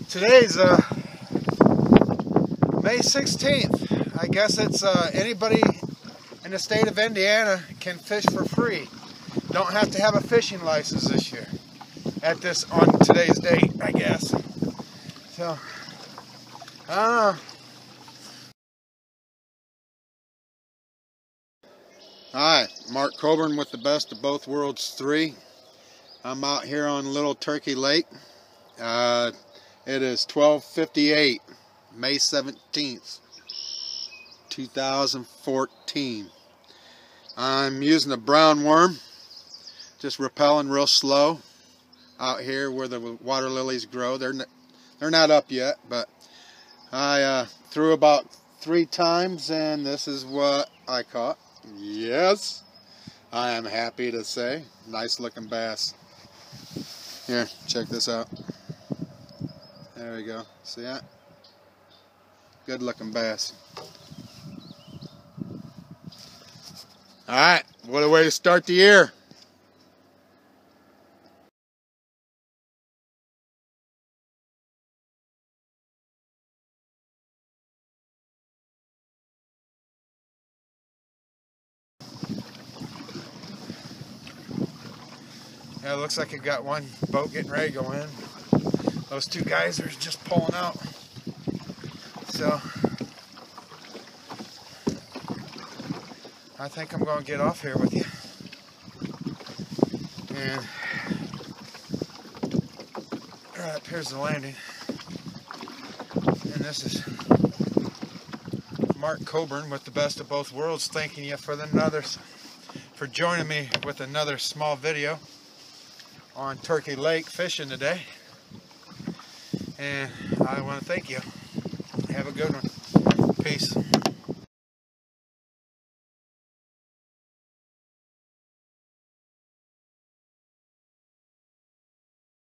Today's May 16th. I guess it's anybody in the state of Indiana can fish for free. Don't have to have a fishing license this year on today's date, I guess. So, I don't know. Hi, Mark Coburn with the Best of Both Worlds 3. I'm out here on Little Turkey Lake. It is 12:58, May 17th, 2014. I'm using a brown worm, just rappelling real slow out here where the water lilies grow. They're not up yet, but I threw about 3 times and this is what I caught. Yes, I am happy to say. Nice looking bass. Here, check this out. There we go. See that? Good looking bass. Alright, what a way to start the year. Yeah, it looks like it got one boat getting ready to go in. Those 2 guys are just pulling out. So, I think I'm going to get off here with you. And, alright, here's the landing. And this is Mark Coburn with the Best of Both Worlds, thanking you for joining me with another small video on Turkey Lake fishing today. And I want to thank you. Have a good one. Peace.